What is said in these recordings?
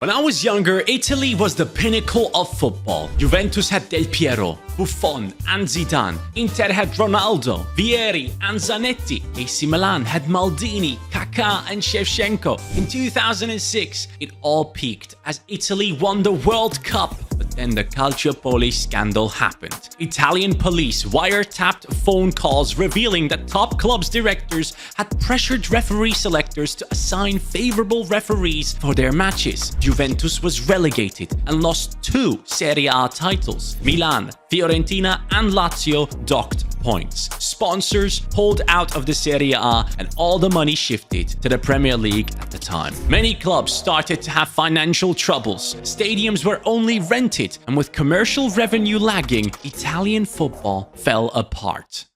When I was younger, Italy was the pinnacle of football. Juventus had Del Piero, Buffon and Zidane. Inter had Ronaldo, Vieri and Zanetti. AC Milan had Maldini, Kaká and Shevchenko. In 2006, it all peaked as Italy won the World Cup. But then the Calciopoli scandal happened. Italian police wiretapped phone calls revealing that top clubs' directors had pressured referee selectors to assign favorable referees for their matches. Juventus was relegated and lost 2 Serie A titles. Milan, Fiorentina and Lazio docked points. Sponsors pulled out of the Serie A and all the money shifted to the Premier League at the time. Many clubs started to have financial troubles. Stadiums were only rented, and with commercial revenue lagging, Italian football fell apart.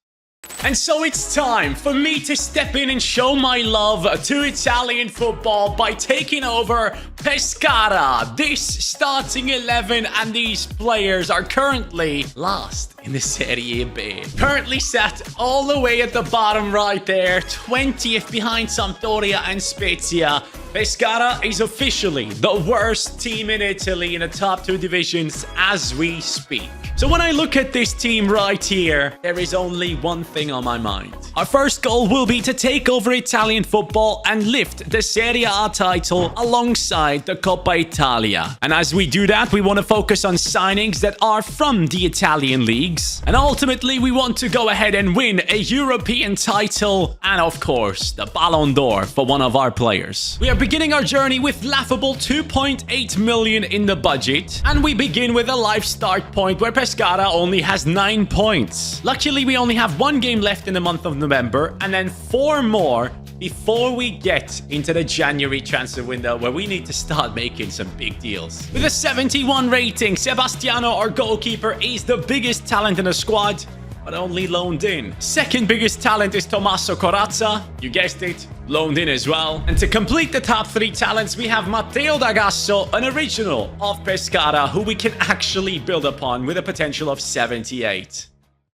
And so it's time for me to step in and show my love to Italian football by taking over Pescara. This starting 11 and these players are currently last in the Serie B. Currently sat all the way at the bottom right there, 20th behind Sampdoria and Spezia. Pescara is officially the worst team in Italy in the top 2 divisions as we speak. So when I look at this team right here, there is only one thing on my mind. Our first goal will be to take over Italian football and lift the Serie A title alongside the Coppa Italia. And as we do that, we want to focus on signings that are from the Italian leagues. And ultimately, we want to go ahead and win a European title and, of course, the Ballon d'Or for one of our players. We are beginning our journey with laughable 2.8 million in the budget. And we begin with a live start point where Pescara only has 9 points. Luckily, we only have 1 game left in the month of November and then 4 more before we get into the January transfer window where we need to start making some big deals. With a 71 rating, Sebastiano, our goalkeeper, is the biggest talent in the squad, but only loaned in. Second biggest talent is Tommaso Corazza. You guessed it, loaned in as well. And to complete the top 3 talents, we have Matteo D'Agasso, an original of Pescara, who we can actually build upon with a potential of 78.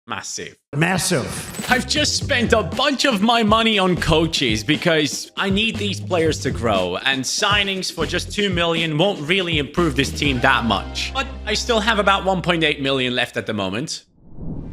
Massive. I've just spent a bunch of my money on coaches because I need these players to grow, and signings for just 2 million won't really improve this team that much. But I still have about 1.8 million left at the moment.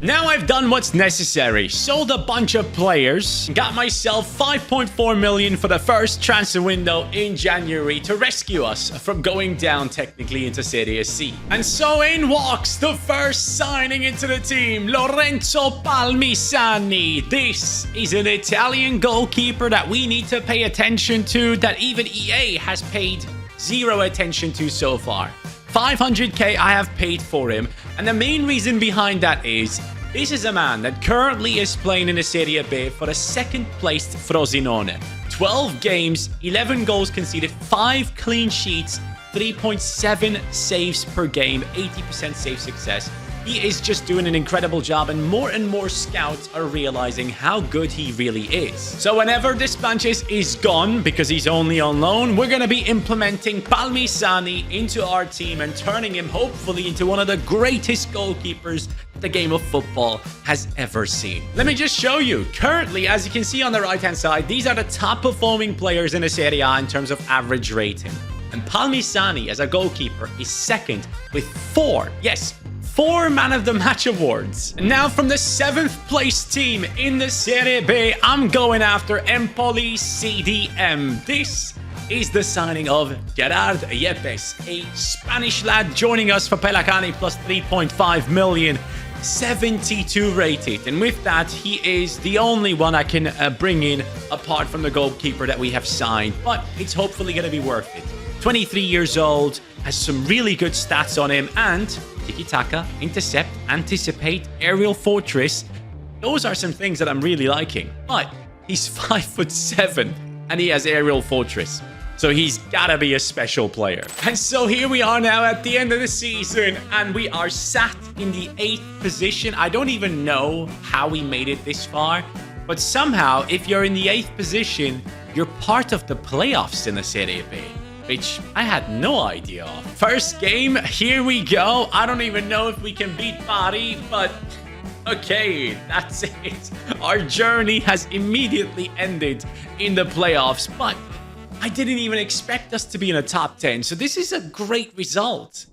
Now I've done what's necessary, sold a bunch of players, got myself 5.4 million for the first transfer window in January to rescue us from going down technically into Serie C. And so in walks the first signing into the team, Lorenzo Palmisani. This is an Italian goalkeeper that we need to pay attention to, that even EA has paid 0 attention to so far. 500k I have paid for him, and the main reason behind that is this is a man that currently is playing in the Serie B for the second placed Frosinone. 12 games, 11 goals conceded, 5 clean sheets, 3.7 saves per game, 80% save success. He is just doing an incredible job, and more scouts are realizing how good he really is. So whenever Desplanches is gone, because he's only on loan, we're going to be implementing Palmisani into our team and turning him hopefully into one of the greatest goalkeepers the game of football has ever seen. Let me just show you. Currently, as you can see on the right-hand side, these are the top performing players in the Serie A in terms of average rating. And Palmisani as a goalkeeper is second with 4 Man of the Match awards. And now from the 7th place team in the Serie B, I'm going after Empoli CDM. This is the signing of Gerard Yepes, a Spanish lad joining us for Pelacani plus 3.5 million. 72 rated, and with that he is the only one I can bring in apart from the goalkeeper that we have signed, but it's hopefully going to be worth it. 23 years old, has some really good stats on him, and tiki-taka, intercept, anticipate, aerial fortress. Those are some things that I'm really liking. But he's 5'7" and he has aerial fortress. So he's gotta be a special player. And so here we are now at the end of the season, and we are sat in the 8th position. I don't even know how we made it this far, but somehow if you're in the 8th position, you're part of the playoffs in the Serie B, which I had no idea of. First game, here we go. I don't even know if we can beat Bari, but okay, that's it. Our journey has immediately ended in the playoffs, but I didn't even expect us to be in a top 10, so this is a great result.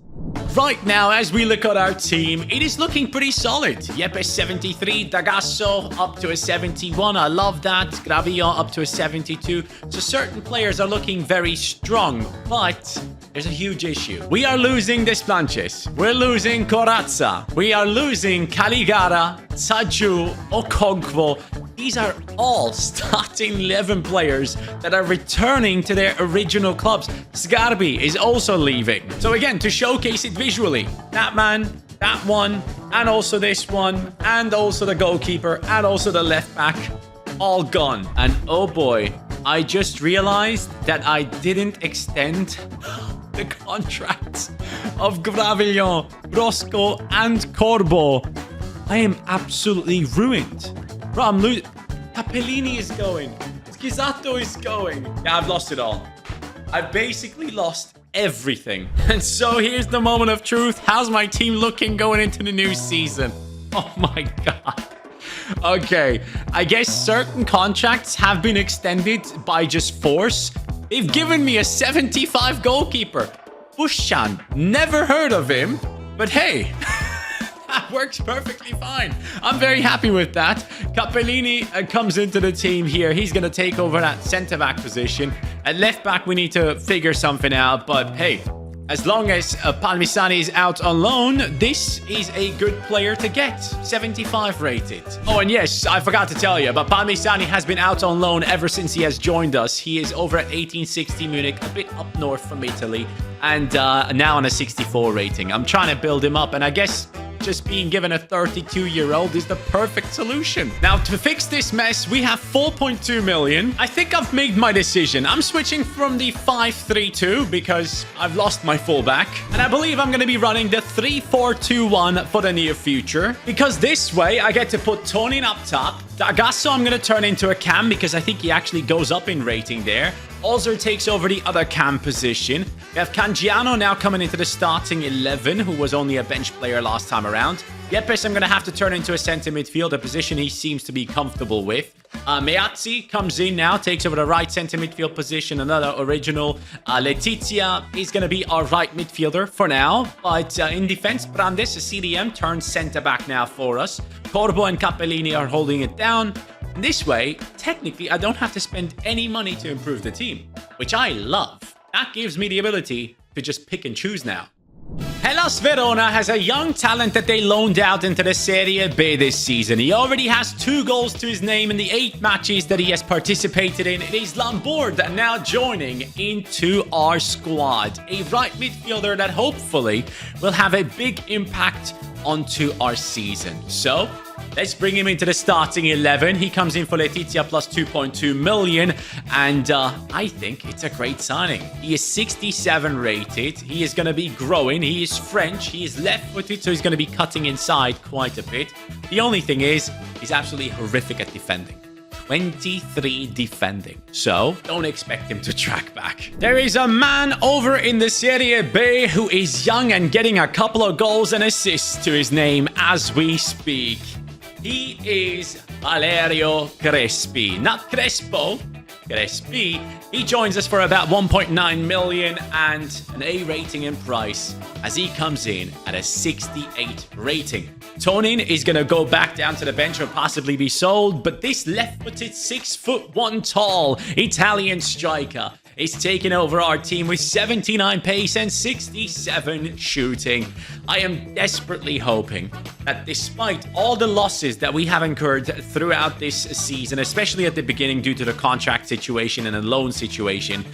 Right now, as we look at our team, it is looking pretty solid. Yepes 73, Dagasso up to a 71. I love that. Gravillon up to a 72. So certain players are looking very strong, but there's a huge issue. We are losing Desplanches. We're losing Corazza. We are losing Caligara, Saju, Okonkwo. These are all starting 11 players that are returning to their original clubs. Sgarbi is also leaving. So again, to showcase it visually, that man, that one, and also this one, and also the goalkeeper, and also the left back, all gone. And oh boy, I just realized that I didn't extend the contracts of Gravillon, Roscoe, and Corbo. I am absolutely ruined. Bro, I'm losing. Capellini is going. Schizzato is going. Yeah, I've lost it all. I've basically lost everything. And so here's the moment of truth. How's my team looking going into the new season? Oh my God. Okay, I guess certain contracts have been extended by just force. They've given me a 75 goalkeeper. Bushan, never heard of him, but hey. That works perfectly fine. I'm very happy with that. Capellini comes into the team here. He's going to take over that centre-back position. At left-back, we need to figure something out. But hey, as long as Palmisani is out on loan, this is a good player to get. 75 rated. Oh, and yes, I forgot to tell you, but Palmisani has been out on loan ever since he has joined us. He is over at 1860 Munich, a bit up north from Italy, and now on a 64 rating. I'm trying to build him up, and I guess just being given a 32-year-old is the perfect solution. Now, to fix this mess, we have 4.2 million. I think I've made my decision. I'm switching from the 5-3-2 because I've lost my fullback. And I believe I'm going to be running the 3-4-2-1 for the near future. Because this way, I get to put Tonin up top. Dagasso, I'm going to turn into a cam because I think he actually goes up in rating there. Alzer takes over the other cam position. We have Cangiano now coming into the starting 11, who was only a bench player last time around. Yepes, I'm going to have to turn into a center midfield, a position he seems to be comfortable with. Meazzi comes in now, takes over the right center midfield position, another original. Letizia is going to be our right midfielder for now. But in defense, Brandes, a CDM, turns center back now for us. Corbo and Capellini are holding it down. And this way, technically, I don't have to spend any money to improve the team, which I love. That gives me the ability to just pick and choose now. Hellas Verona has a young talent that they loaned out into the Serie B this season. He already has 2 goals to his name in the 8 matches that he has participated in. It is Lambourd now joining into our squad. A right midfielder that hopefully will have a big impact onto our season. So let's bring him into the starting 11. He comes in for Letizia plus 2.2 million. And I think it's a great signing. He is 67 rated. He is going to be growing. He is French. He is left-footed, so he's going to be cutting inside quite a bit. The only thing is, he's absolutely horrific at defending. 23 defending. So don't expect him to track back. There is a man over in the Serie B who is young and getting a couple of goals and assists to his name as we speak. He is Valerio Crespi, not Crespo, Crespi. He joins us for about 1.9 million and an A rating in price as he comes in at a 68 rating. Tonin is going to go back down to the bench or possibly be sold, but this left-footed 6'1" tall Italian striker is taking over our team with 79 pace and 67 shooting. I am desperately hoping that despite all the losses that we have incurred throughout this season, especially at the beginning due to the contract situation and the loan situation,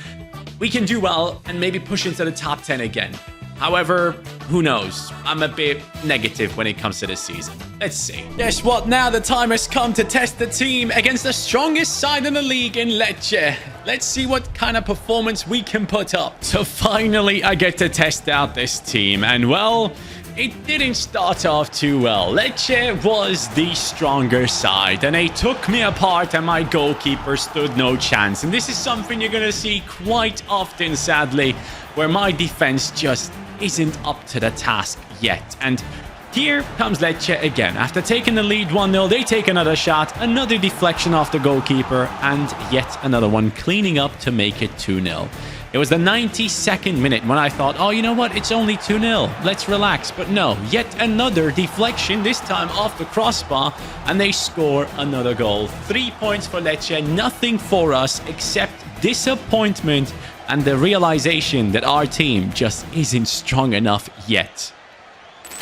we can do well and maybe push into the top 10 again. However, who knows? I'm a bit negative when it comes to this season. Let's see. Guess what? Now the time has come to test the team against the strongest side in the league in Lecce. Let's see what kind of performance we can put up. So finally, I get to test out this team. And well, it didn't start off too well. Lecce was the stronger side, and they took me apart, and my goalkeeper stood no chance. And this is something you're going to see quite often, sadly, where my defense just isn't up to the task yet. And Here comes Lecce again. After taking the lead 1-0, they take another shot, another deflection off the goalkeeper, and yet another one cleaning up to make it 2-0. It was the 92nd minute when I thought, oh, you know what? It's only 2-0. Let's relax. But no, yet another deflection, this time off the crossbar, and they score another goal. 3 points for Lecce, nothing for us except disappointment and the realization that our team just isn't strong enough yet.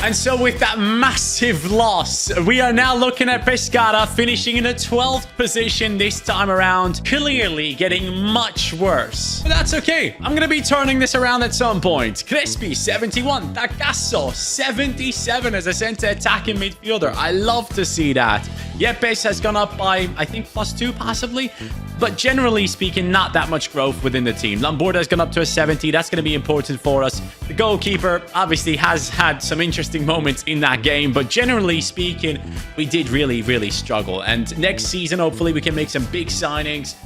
And so with that massive loss, we are now looking at Pescara finishing in the 12th position this time around, clearly getting much worse. But that's okay. I'm going to be turning this around at some point. Crespi, 71. Tagasso, 77 as a center attacking midfielder. I love to see that. Yepes has gone up by, I think, +2 possibly. But generally speaking, not that much growth within the team. Lamborda has gone up to a 70. That's going to be important for us. The goalkeeper obviously has had some interesting moments in that game. But generally speaking, we did really struggle. And next season, hopefully, we can make some big signings.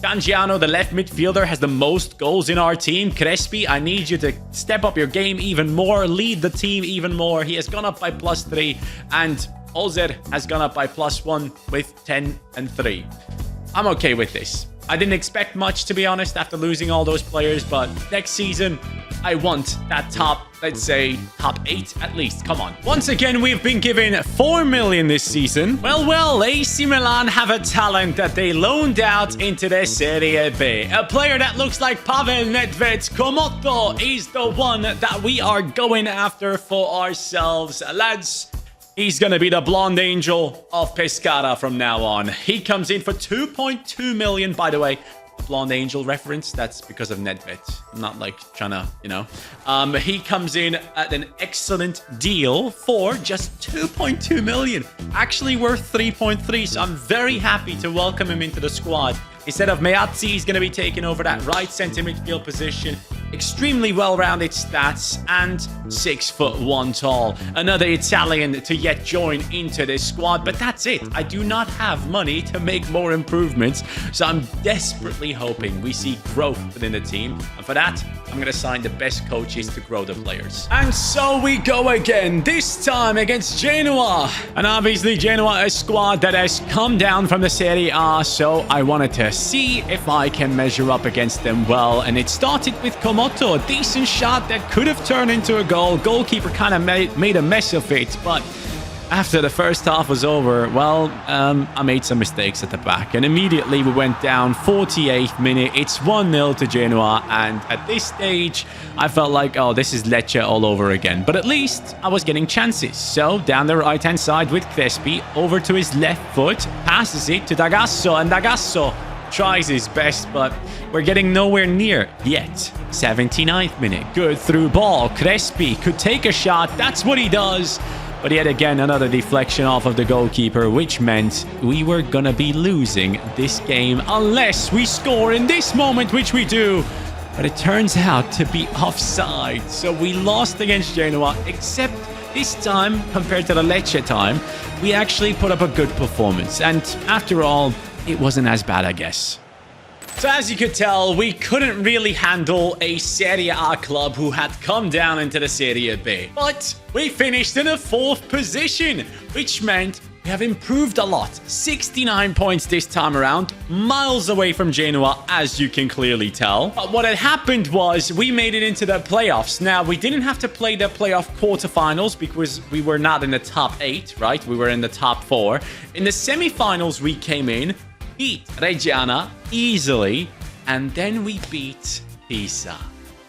Cangiano, the left midfielder, has the most goals in our team. Crespi, I need you to step up your game even more. Lead the team even more. He has gone up by +3. And Olzer has gone up by +1 with 10 and 3. I'm okay with this. I didn't expect much, to be honest, after losing all those players, but next season, I want that top, let's say, top 8 at least. Come on. Once again, we've been given 4 million this season. Well, AC Milan have a talent that they loaned out into the Serie B. A player that looks like Pavel Nedved. Komotto is the one that we are going after for ourselves. Lads, he's going to be the blonde angel of Pescara from now on. He comes in for 2.2 million. By the way, the blonde angel reference, that's because of Nedved. I'm not like trying to, you know. He comes in at an excellent deal for just 2.2 million. Actually worth 3.3. So I'm very happy to welcome him into the squad. Instead of Meazzi, he's going to be taking over that right center midfield position. Extremely well-rounded stats and 6'1" tall. Another Italian to yet join into this squad, but that's it. I do not have money to make more improvements, so I'm desperately hoping we see growth within the team. And for that, I'm going to sign the best coaches to grow the players. And so we go again, this time against Genoa. And obviously Genoa, a squad that has come down from the Serie A, so I wanted to see if I can measure up against them well. And it started with Komotto, a decent shot that could have turned into a goal. Goalkeeper kind of made a mess of it, but after the first half was over, well, I made some mistakes at the back. And immediately we went down. 48th minute. It's 1-0 to Genoa. And at this stage, I felt like, oh, this is Lecce all over again. But at least I was getting chances. So down the right-hand side with Crespi. Over to his left foot. Passes it to Tagasso. And Tagasso tries his best, but we're getting nowhere near yet. 79th minute. Good through ball. Crespi could take a shot. That's what he does. But yet again, another deflection off of the goalkeeper, which meant we were going to be losing this game unless we score in this moment, which we do. But it turns out to be offside. So we lost against Genoa, except this time, compared to the Lecce time, we actually put up a good performance. And after all, it wasn't as bad, I guess. So as you could tell, we couldn't really handle a Serie A club who had come down into the Serie B. But we finished in the 4th position, which meant we have improved a lot. 69 points this time around, miles away from Genoa, as you can clearly tell. But what had happened was we made it into the playoffs. Now, we didn't have to play the playoff quarterfinals because we were not in the top 8, right? We were in the top 4. In the semifinals, we came in, beat Reggiana easily, and then we beat Pisa.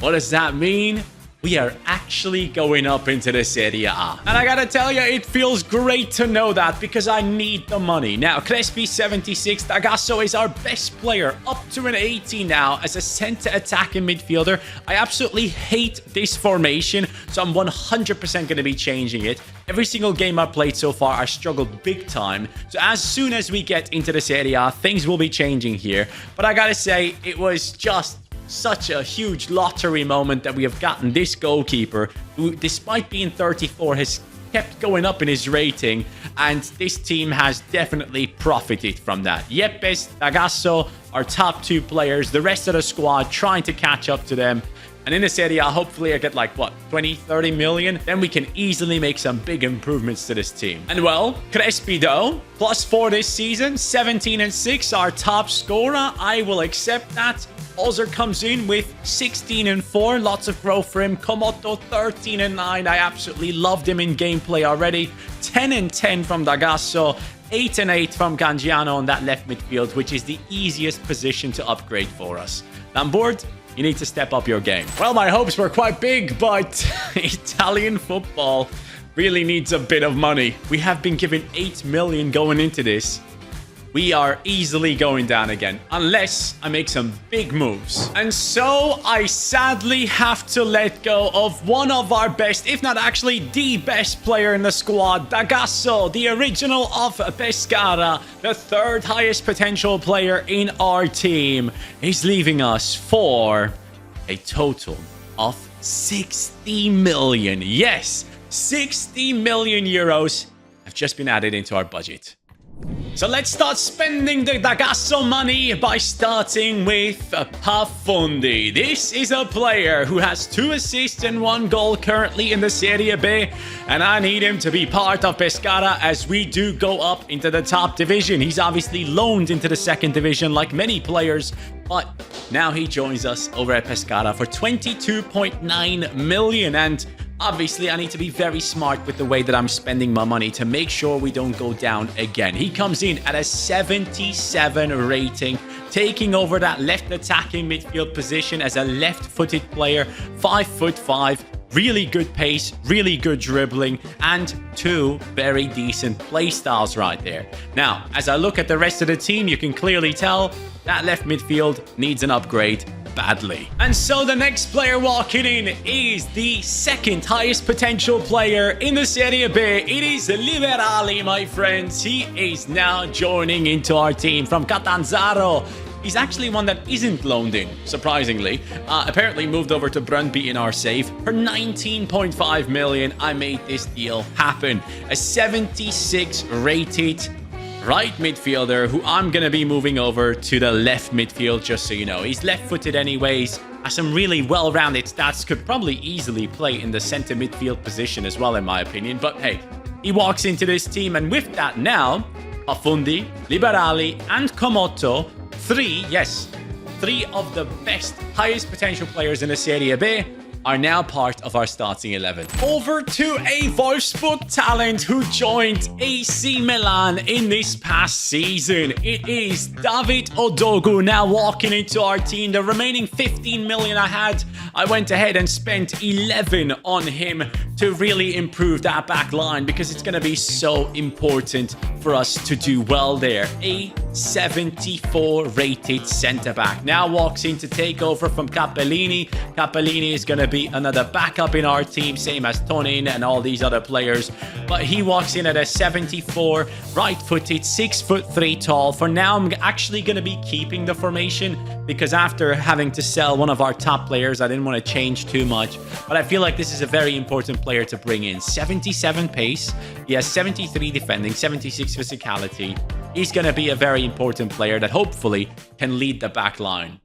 What does that mean? We are actually going up into the Serie A. And I gotta tell you, it feels great to know that because I need the money. Now, Crespi 76, Tagasso is our best player, up to an 80 now as a center attacking midfielder. I absolutely hate this formation, so I'm 100% gonna be changing it. Every single game I've played so far, I struggled big time. So as soon as we get into the Serie A, things will be changing here. But I gotta say, it was just such a huge lottery moment that we have gotten this goalkeeper who, despite being 34, has kept going up in his rating, and this team has definitely profited from that. Yepes, Tagasso, our top 2 players, the rest of the squad trying to catch up to them. And in the Serie A, hopefully I get like, what, 20, 30 million? Then we can easily make some big improvements to this team. And well, Crespi though, +4 this season, 17 and 6, our top scorer. I will accept that. Ozer comes in with 16 and 4, lots of growth for him. Komoto 13 and 9. I absolutely loved him in gameplay already. 10 and 10 from Dagasso. 8 and 8 from Gangiano on that left midfield, which is the easiest position to upgrade for us. On board, you need to step up your game. Well, my hopes were quite big, but Italian football really needs a bit of money. We have been given 8 million going into this. We are easily going down again, unless I make some big moves. And so I sadly have to let go of one of our best, if not actually the best player in the squad, Dagasso, the original of Pescara, the third highest potential player in our team. He's leaving us for a total of 60 million. Yes, 60 million euros have just been added into our budget. So let's start spending the Dagasso money by starting with Pafundi. This is a player who has 2 assists and 1 goal currently in the Serie B, and I need him to be part of Pescara as we do go up into the top division. He's obviously loaned into the second division like many players, but now he joins us over at Pescara for 22.9 million, and obviously, I need to be very smart with the way that I'm spending my money to make sure we don't go down again. He comes in at a 77 rating, taking over that left attacking midfield position as a left-footed player, 5'5", really good pace, really good dribbling, and 2 very decent play styles right there. Now, as I look at the rest of the team, you can clearly tell that left midfield needs an upgrade badly. And so the next player walking in is the second highest potential player in the Serie B. It is Liberali, my friends. He is now joining into our team from Catanzaro. He's actually one that isn't loaned in, surprisingly. Apparently moved over to Brøndby in our save. For 19.5 million, I made this deal happen. A 76 rated right midfielder who I'm going to be moving over to the left midfield, just so you know. He's left-footed anyways, has some really well-rounded stats, could probably easily play in the center midfield position as well, in my opinion. But hey, he walks into this team, and with that now, Pafundi, Liberali, and Komoto, 3 of the best, highest potential players in the Serie B, are now part of our starting 11. Over to a Wolfsburg talent who joined AC Milan in this past season. It is David Odogu now walking into our team. The remaining 15 million I had, I went ahead and spent 11 on him to really improve that back line because it's going to be so important for us to do well there. A 74 rated centre back now walks in to take over from Capellini. Capellini is going to be another backup in our team, same as Tonin and all these other players, but he walks in at a 74, right-footed, 6'3" tall. For now, I'm actually going to be keeping the formation because after having to sell one of our top players, I didn't want to change too much, but I feel like this is a very important player to bring in. 77 pace, he has 73 defending, 76 physicality. He's going to be a very important player that hopefully can lead the back line.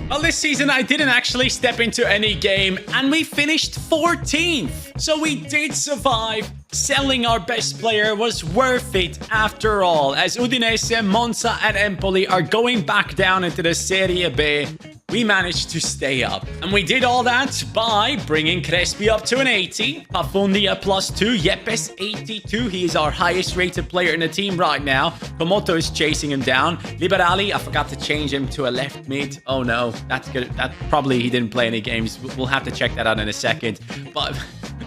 Well, this season I didn't actually step into any game and we finished 14th. So we did survive. Selling our best player was worth it after all, as Udinese, Monza and Empoli are going back down into the Serie B. We managed to stay up. And we did all that by bringing Crespi up to an 80, Pafundi a +2, Yepes 82. He is our highest rated player in the team right now. Komoto is chasing him down. Liberali, I forgot to change him to a left mid. Oh no, that's good. That probably he didn't play any games. We'll have to check that out in a second. But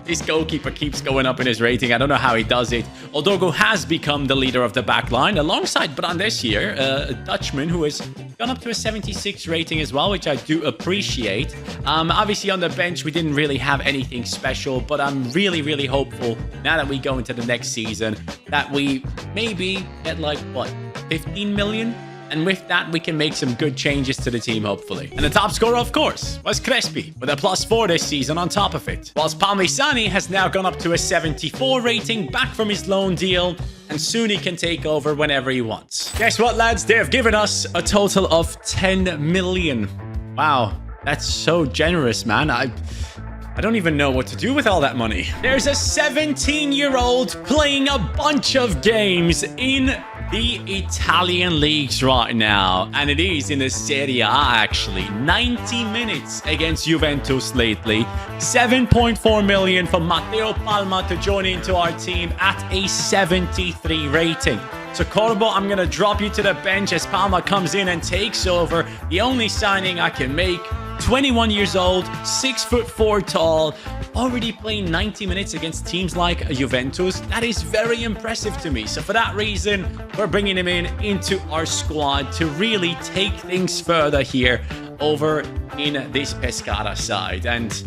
this goalkeeper keeps going up in his rating. I don't know how he does it. Odogo has become the leader of the back line alongside Brandes here, a Dutchman who has gone up to a 76 rating as well, which I do appreciate. Obviously on the bench, we didn't really have anything special, but I'm really, really hopeful now that we go into the next season that we maybe get like, what, 15 million? And with that, we can make some good changes to the team, hopefully. And the top scorer, of course, was Crespi, with a +4 this season on top of it. Whilst Palmisani has now gone up to a 74 rating, back from his loan deal, and soon he can take over whenever he wants. Guess what, lads? They have given us a total of 10 million. Wow. That's so generous, man. I don't even know what to do with all that money. There's a 17-year-old playing a bunch of games in the Italian leagues right now, and it is in the Serie A actually. 90 minutes against Juventus lately. 7.4 million for Matteo Palma to join into our team at a 73 rating. So Corbo, I'm going to drop you to the bench as Palma comes in and takes over. The only signing I can make. 21 years old, 6'4" tall, already playing 90 minutes against teams like Juventus. That is very impressive to me. So for that reason, we're bringing him into our squad to really take things further here over in this Pescara side. And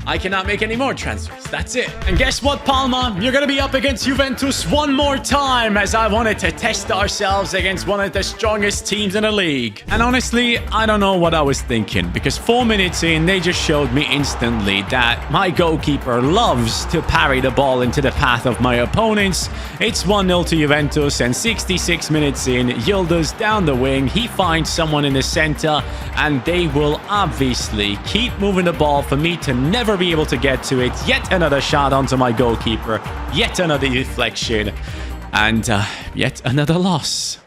I cannot make any more transfers. That's it. And guess what, Palma? You're going to be up against Juventus one more time, as I wanted to test ourselves against one of the strongest teams in the league. And honestly, I don't know what I was thinking, because 4 minutes in, they just showed me instantly that my goalkeeper loves to parry the ball into the path of my opponents. It's 1-0 to Juventus, and 66 minutes in, Yildiz down the wing. He finds someone in the center, and they will obviously keep moving the ball for me to never be able to get to it. Yet another shot onto my goalkeeper, yet another deflection, and yet another loss.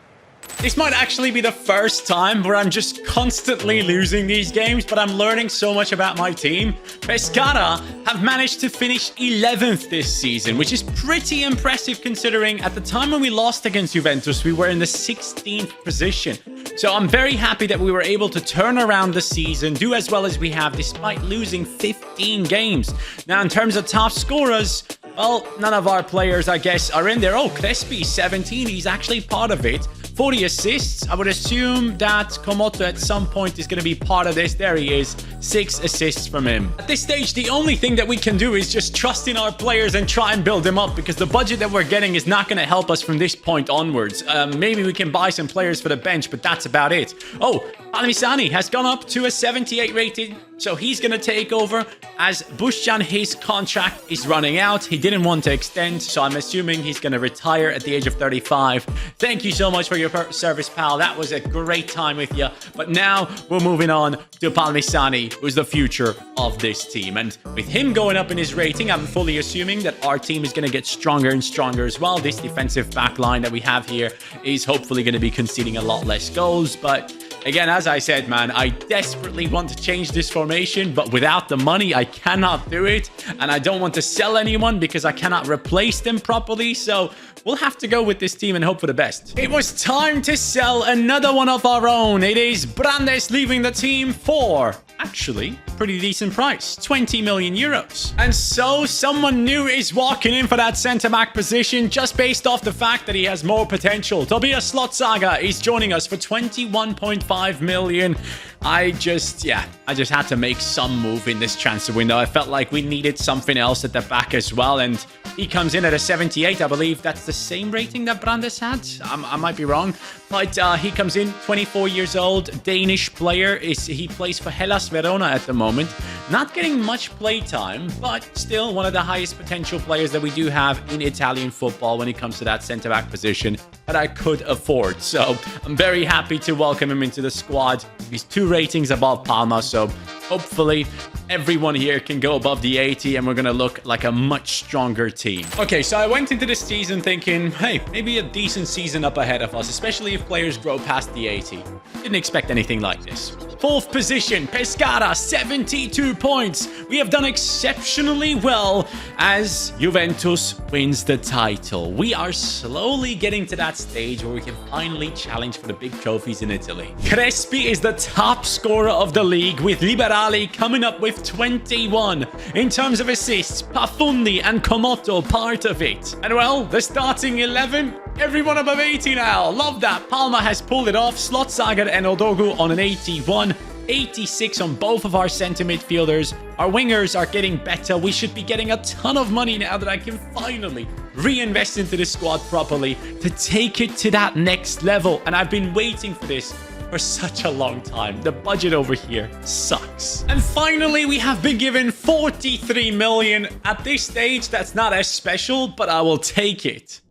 This might actually be the first time where I'm just constantly losing these games, but I'm learning so much about my team. Pescara have managed to finish 11th this season, which is pretty impressive considering at the time when we lost against Juventus, we were in the 16th position. So I'm very happy that we were able to turn around the season, do as well as we have, despite losing 15 games. Now, in terms of top scorers, well, none of our players, I guess, are in there. Oh, Crespi, 17. He's actually part of it. 40 assists. I would assume that Komoto at some point is going to be part of this. There he is. 6 assists from him. At this stage, the only thing that we can do is just trust in our players and try and build them up, because the budget that we're getting is not going to help us from this point onwards. Maybe we can buy some players for the bench, but that's about it. Oh, Palmisani has gone up to a 78 rated, so he's going to take over as Bushjan, his contract is running out. He didn't want to extend, so I'm assuming he's going to retire at the age of 35. Thank you so much for your service, pal. That was a great time with you. But now we're moving on to Palmisani, who's the future of this team. And with him going up in his rating, I'm fully assuming that our team is going to get stronger and stronger as well. This defensive back line that we have here is hopefully going to be conceding a lot less goals. But again, as I said, man, I desperately want to change this formation, but without the money, I cannot do it. And I don't want to sell anyone because I cannot replace them properly. So we'll have to go with this team and hope for the best. It was time to sell another one of our own. It is Brandes leaving the team for, actually, pretty decent price, 20 million euros. And so someone new is walking in for that centre-back position just based off the fact that he has more potential. Tobias Slotsaga is joining us for 21.5 million. I just had to make some move in this transfer window. I felt like we needed something else at the back as well, and he comes in at a 78. I believe that's the same rating that Brandes had. I might be wrong, but he comes in, 24 years old, Danish player. He plays for Hellas Verona at the moment. Not getting much play time, but still one of the highest potential players that we do have in Italian football when it comes to that centre-back position that I could afford. So I'm very happy to welcome him into the squad. He's 2 ratings above Palma, so hopefully everyone here can go above the 80 and we're going to look like a much stronger team. Okay, so I went into this season thinking, hey, maybe a decent season up ahead of us, especially if players grow past the 80. Didn't expect anything like this. 4th position, Pescara, 72 points. We have done exceptionally well as Juventus wins the title. We are slowly getting to that stage where we can finally challenge for the big trophies in Italy. Crespi is the top scorer of the league, with Liberali coming up with 21. In terms of assists, Pafundi and Komoto part of it. And well, the starting 11, everyone above 80 now. Love that. Palma has pulled it off. Slotsager and Odogu on an 81. 86 on both of our center midfielders. Our wingers are getting better. We should be getting a ton of money now that I can finally reinvest into the squad properly to take it to that next level. And I've been waiting for this for such a long time. The budget over here sucks. And finally, we have been given 43 million. At this stage, that's not as special, but I will take it.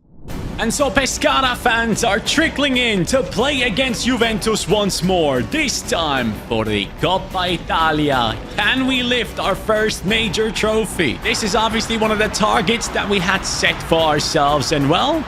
And so Pescara fans are trickling in to play against Juventus once more, this time for the Coppa Italia. Can we lift our first major trophy? This is obviously one of the targets that we had set for ourselves, and well,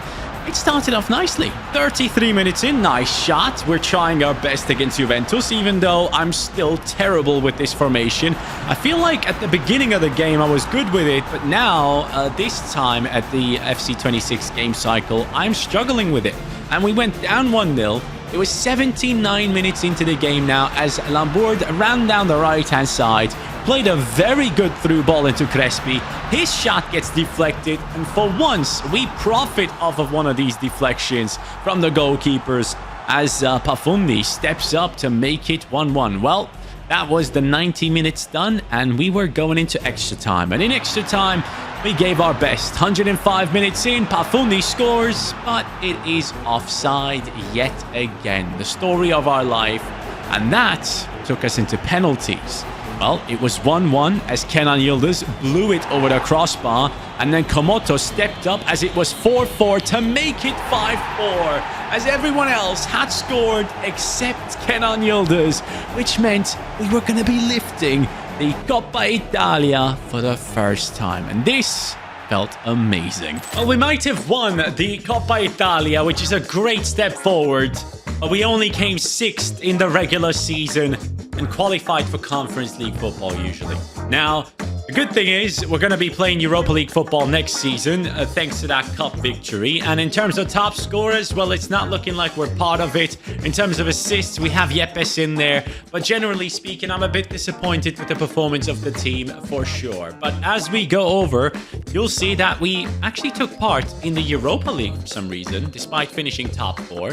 it started off nicely. 33 minutes in, nice shot. We're trying our best against Juventus, even though I'm still terrible with this formation. I feel like at the beginning of the game I was good with it, but now, this time at the FC26 game cycle, I'm struggling with it. And we went down 1-0. It was 79 minutes into the game now as Lambourd ran down the right-hand side, played a very good through ball into Crespi. His shot gets deflected, and for once, we profit off of one of these deflections from the goalkeepers as Pafundi steps up to make it 1-1. Well, that was the 90 minutes done, and we were going into extra time. And in extra time, we gave our best. 105 minutes in, Pafundi scores, but it is offside yet again. The story of our life, and that took us into penalties. Well, it was 1-1 as Kenan Yıldız blew it over the crossbar, and then Komoto stepped up as it was 4-4 to make it 5-4, as everyone else had scored except Kenan Yıldız, which meant we were going to be lifting the Coppa Italia for the first time, and this felt amazing. Well, we might have won the Coppa Italia, which is a great step forward, but we only came 6th in the regular season and qualified for Conference League football usually. Now, the good thing is we're going to be playing Europa League football next season thanks to that cup victory. And in terms of top scorers, well, it's not looking like we're part of it. In terms of assists, we have Yepes in there. But generally speaking, I'm a bit disappointed with the performance of the team for sure. But as we go over, you'll see that we actually took part in the Europa League for some reason, despite finishing top 4.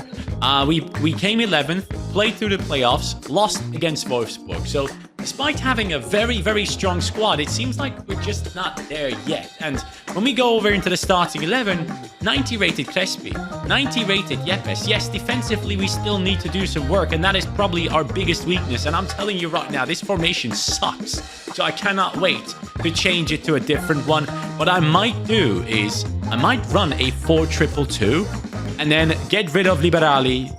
We came 11th, played through the playoffs, lost against Wolfsburg. So despite having a very, very strong squad, it seems like we're just not there yet. And when we go over into the starting 11, 90 rated Crespi, 90 rated Yepes. Yes, defensively, we still need to do some work, and that is probably our biggest weakness. And I'm telling you right now, this formation sucks. So I cannot wait to change it to a different one. What I might do is I might run a 4-2-2. And then get rid of Liberali,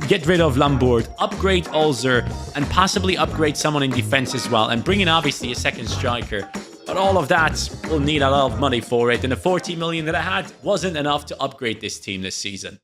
get rid of Lambourd, upgrade Olzer, and possibly upgrade someone in defense as well. And bring in, obviously, a second striker. But all of that will need a lot of money for it. And the 40 million that I had wasn't enough to upgrade this team this season.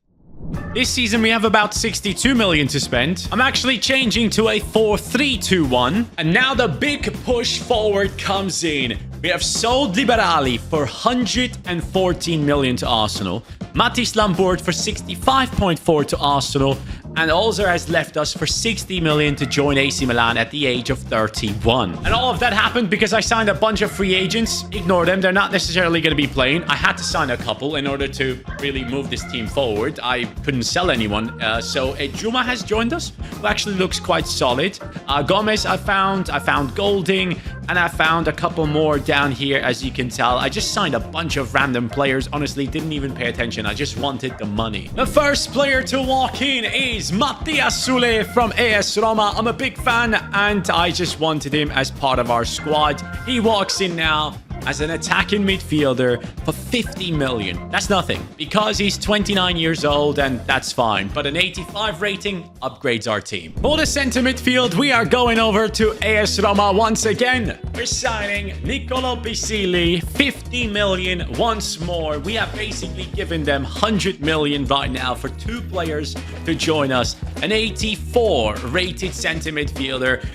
This season, we have about 62 million to spend. I'm actually changing to a 4-3-2-1. And now the big push forward comes in. We have sold Liberali for 114 million to Arsenal. Matthijs Lambourd for 65.4 to Arsenal. And Olzer has left us for 60 million to join AC Milan at the age of 31. And all of that happened because I signed a bunch of free agents. Ignore them. They're not necessarily going to be playing. I had to sign a couple in order to really move this team forward. I couldn't sell anyone. So Juma has joined us, who actually looks quite solid. Gomez I found Golding, and I found a couple more down here, as you can tell. I just signed a bunch of random players. Honestly, didn't even pay attention. I just wanted the money. The first player to walk in is Mattias Sule from AS Roma. I'm a big fan, and I just wanted him as part of our squad. He walks in now as an attacking midfielder for 50 million. That's nothing, because he's 29 years old, and that's fine. But an 85 rating upgrades our team. For the center midfield, we are going over to AS Roma once again. We're signing Nicolo Pisili, 50 million once more. We have basically given them 100 million right now for 2 players to join us. An 84 rated center midfielder.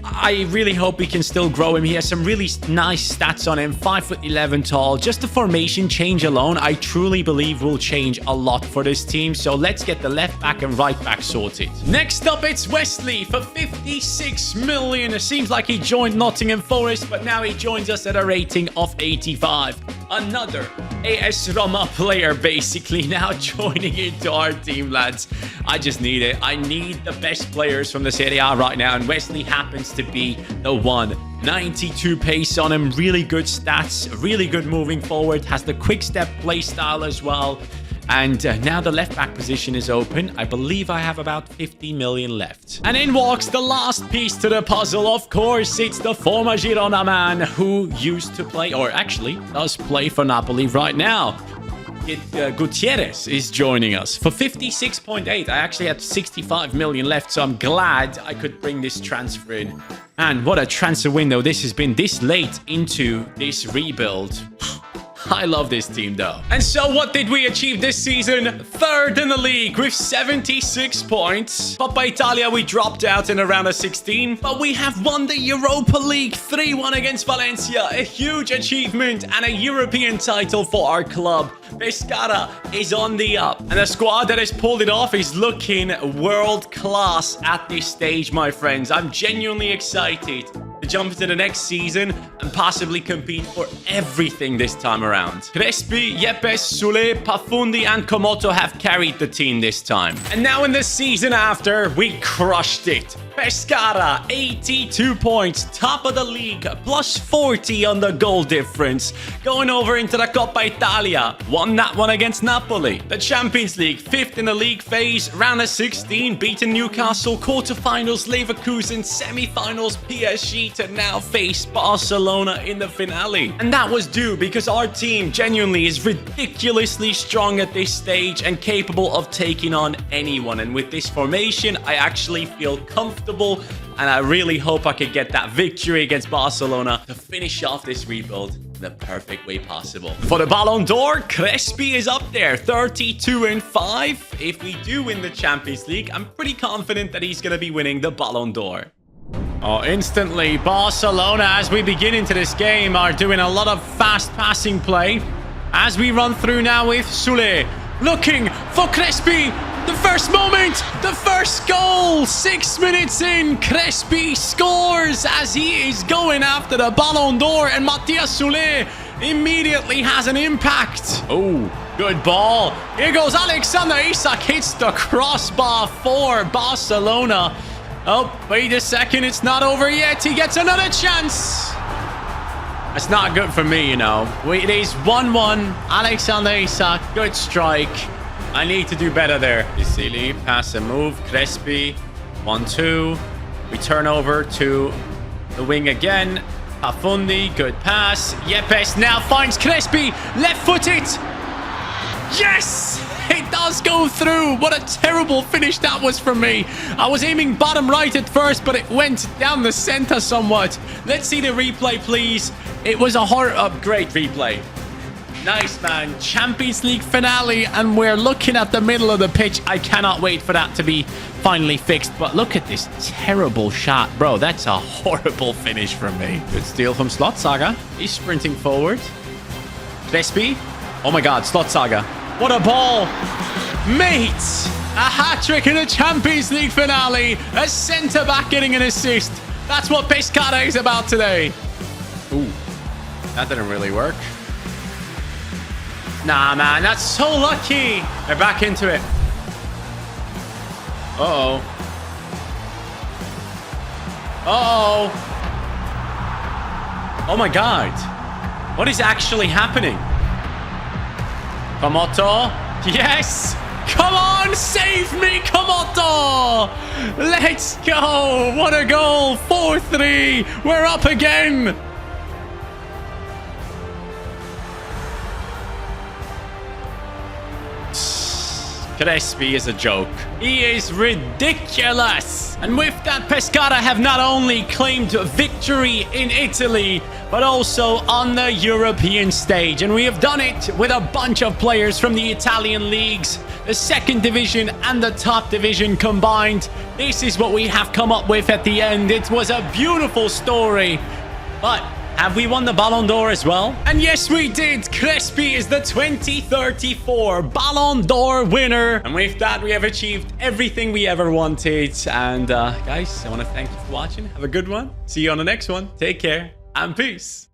I really hope we can still grow him. He has some really nice stats on him. 5'11" tall. Just the formation change alone, I truly believe will change a lot for this team. So let's get the left back and right back sorted. Next up, it's Wesley for 56 million. It seems like he joined Nottingham Forest, but now he joins us at a rating of 85. Another AS Roma player basically now joining into our team, lads. I just need it. I need the best players from the Serie A right now, and Wesley happens to be the one. 92 pace on him, really good stats, really good moving forward, has the quick step play style as well. And now the left back position is open. I believe I have about 50 million left. And in walks the last piece to the puzzle. Of course, it's the former Girona man who used to play, or actually does play for Napoli right now. Gutierrez is joining us for 56.8. I actually had 65 million left, so I'm glad I could bring this transfer in. And what a transfer window this has been this late into this rebuild. I love this team though. And so what did we achieve this season? Third in the league with 76 points. Coppa Italia, we dropped out in a round of 16. But we have won the Europa League 3-1 against Valencia. A huge achievement and a European title for our club. Pescara is on the up. And the squad that has pulled it off is looking world class at this stage, my friends. I'm genuinely excited to jump into the next season and possibly compete for everything this time around. Crespi, Yepes, Sule, Pafundi, and Komoto have carried the team this time. And now in the season after, we crushed it. Pescara, 82 points, top of the league, plus 40 on the goal difference. Going over into the Coppa Italia, won that one against Napoli. The Champions League, 5th in the league phase, round of 16, beaten Newcastle, quarterfinals, Leverkusen, semi-finals, PSG, to now face Barcelona in the finale. And that was due because our team genuinely is ridiculously strong at this stage and capable of taking on anyone. And with this formation, I actually feel comfortable, and I really hope I could get that victory against Barcelona to finish off this rebuild in the perfect way possible. For the Ballon d'Or, Crespi is up there, 32-5. If we do win the Champions League, I'm pretty confident that he's going to be winning the Ballon d'Or. Oh, instantly, Barcelona, as we begin into this game, are doing a lot of fast passing play. As we run through now with Sule, looking for Crespi. The first moment, the first goal, 6 minutes in, Crespi scores as he is going after the Ballon d'Or, and Matthias Sule immediately has an impact. Oh, good ball. Here goes Alexander Isak, hits the crossbar for Barcelona. Oh, wait a second, it's not over yet. He gets another chance. That's not good for me, you know. It is 1-1. Alexander Isak, good strike. I need to do better there. Isili, pass and move. Crespi, 1-2. We turn over to the wing again. Pafundi, good pass. Yepes now finds Crespi. Left-footed. Yes! It does go through. What a terrible finish that was from me. I was aiming bottom right at first, but it went down the center somewhat. Let's see the replay, please. It was a great replay. Nice, man. Champions League finale, and we're looking at the middle of the pitch. I cannot wait for that to be finally fixed. But look at this terrible shot. Bro, that's a horrible finish from me. Good steal from Slotsaga. He's sprinting forward. Crespi. Oh my God, Slotsaga. What a ball. Mate, a hat-trick in the Champions League finale. A centre-back getting an assist. That's what Pescara is about today. Ooh, that didn't really work. Nah, man, that's so lucky. They're back into it. Uh-oh. Uh-oh. Oh my God. What is actually happening? Komoto. Yes. Come on, save me, Komoto. Let's go. What a goal. 4-3. We're up again. Crespi is a joke. He is ridiculous. And with that, Pescara have not only claimed victory in Italy, but also on the European stage. And we have done it with a bunch of players from the Italian leagues, the second division and the top division combined. This is what we have come up with at the end. It was a beautiful story. But have we won the Ballon d'Or as well? And yes, we did. Crespi is the 2034 Ballon d'Or winner. And with that, we have achieved everything we ever wanted. And guys, I want to thank you for watching. Have a good one. See you on the next one. Take care and peace.